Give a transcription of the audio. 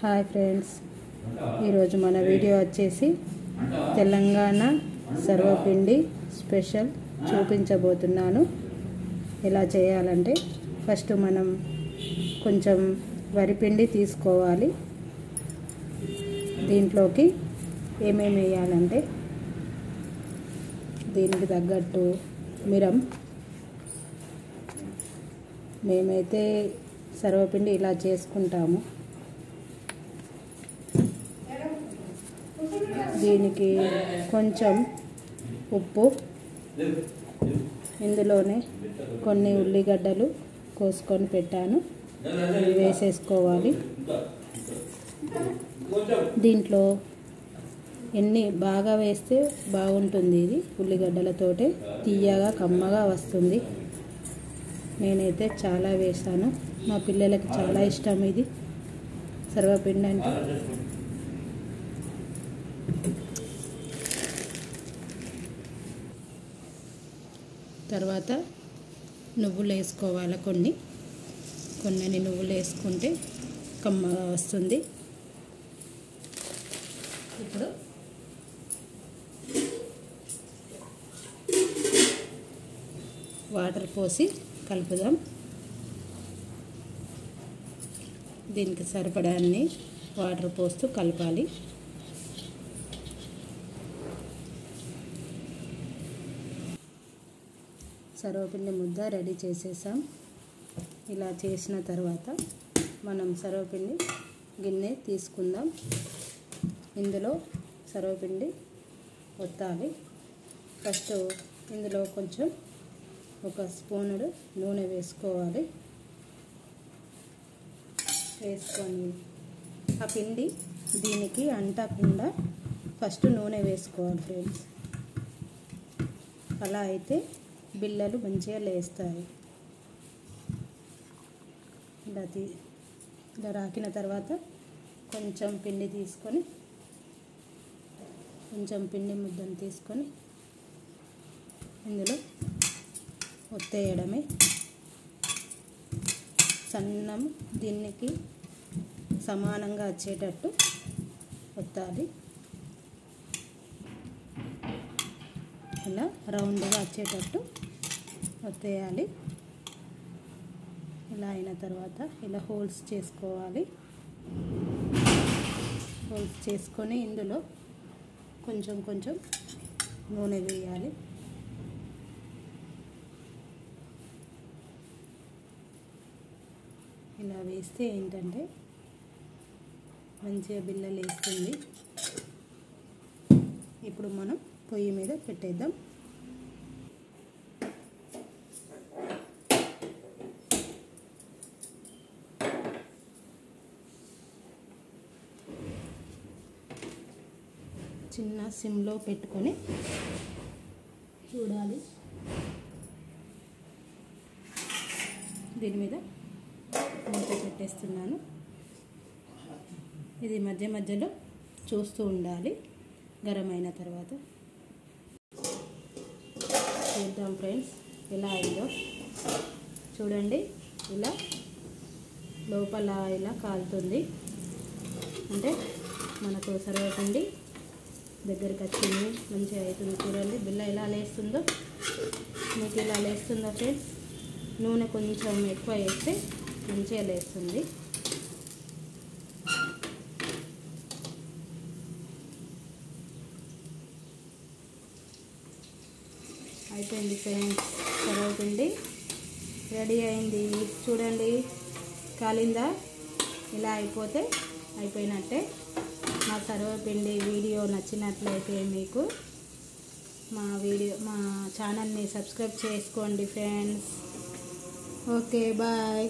Hi friends, ఈరోజు మన video వచ్చేసి తెలంగాణ సర్వపిండి స్పెషల్ చూపించబోతున్నాను. ఎలా చేయాలంటే ఫస్ట్ మనం కొంచెం వరిపిండి తీసుకోవాలి. దీంట్లోకి ఏమేమి వేయాలంటే దీనికి తగ్గట్టు మిరం, మేమైతే సర్వపిండి ఇలా చేసుకుంటాము. దీనికి కొంచెం ఉప్పు, ఇందులోనే కొన్ని ఉల్లిగడ్డలు కోసుకొని పెట్టాను, వేసేసుకోవాలి. దీంట్లో ఎన్ని బాగా వేస్తే బాగుంటుంది, ఇది ఉల్లిగడ్డలతోటే తీయగా కమ్మగా వస్తుంది. నేనైతే చాలా వేసాను, మా పిల్లలకి చాలా ఇష్టం ఇది సర్వపిండి అంటే. తర్వాత నువ్వులు వేసుకోవాలి, కొన్ని నువ్వులు వేసుకుంటే కమ్మగా వస్తుంది. ఇప్పుడు వాటర్ పోసి కలుపుదాం. దీనికి సరిపడాన్ని వాటర్ పోస్తూ కలపాలి. సర్వపిండి ముద్ద రెడీ చేసేసాం. ఇలా చేసిన తర్వాత మనం సర్వపిండి గిన్నె తీసుకుందాం. ఇందులో సర్వపిండి ఒత్తాలి. ఫస్ట్ ఇందులో కొంచెం ఒక స్పూనుడు నూనె వేసుకోవాలి. వేసుకొని ఆ పిండి దీనికి అంటకుండా ఫస్ట్ నూనె వేసుకోవాలి ఫ్రెండ్స్. అలా అయితే బిళ్ళలు మంచిగా లేస్తాయి. ఇలా రాకిన తర్వాత కొంచెం పిండి తీసుకొని, కొంచెం పిండి ముద్దను తీసుకొని ఇందులో ఒత్తేయడమే. సన్నం దీనికి సమానంగా వచ్చేటట్టు ఒత్తాలి. ఇలా రౌండ్గా వచ్చేటట్టు ఒత్తేయాలి. ఇలా అయిన తర్వాత ఇలా హోల్స్ చేసుకోవాలి. హోల్స్ చేసుకొని ఇందులో కొంచెం కొంచెం నూనె వేయాలి. ఇలా వేస్తే ఏంటంటే మంచిగా బిళ్ళలు వేస్తుంది. ఇప్పుడు మనం పొయ్యి మీద పెట్టేద్దాం. చిన్న సిమ్లో పెట్టుకొని చూడాలి. దీని మీద మూత పెట్టేస్తున్నాను. ఇది మధ్య మధ్యలో చూస్తూ ఉండాలి. గరం అయిన తర్వాత చూద్దాం ఫ్రెండ్స్ ఎలా అయిందో. చూడండి, ఇలా లోపల ఇలా కాలుతుంది, అంటే మనకు సర్వపిండి దగ్గరికి వచ్చింది, మంచిగా అవుతుంది. చూడండి బిళ్ళ ఎలా లేస్తుందో. మీకు ఇలా లేస్తుందో ఫ్రెండ్స్? నూనె కొంచెం ఎక్కువ వేస్తే మంచిగా లేస్తుంది. అయిపోయింది ఫ్రెండ్స్, సర్వపిండి రెడీ అయింది. చూడండి కాలిందా? ఇలా అయిపోతే అయిపోయినట్టే. మా సర్వపిండి వీడియో నచ్చినట్లయితే మీకు మా ఛానల్ని సబ్స్క్రైబ్ చేసుకోండి ఫ్రెండ్స్. Okay, bye.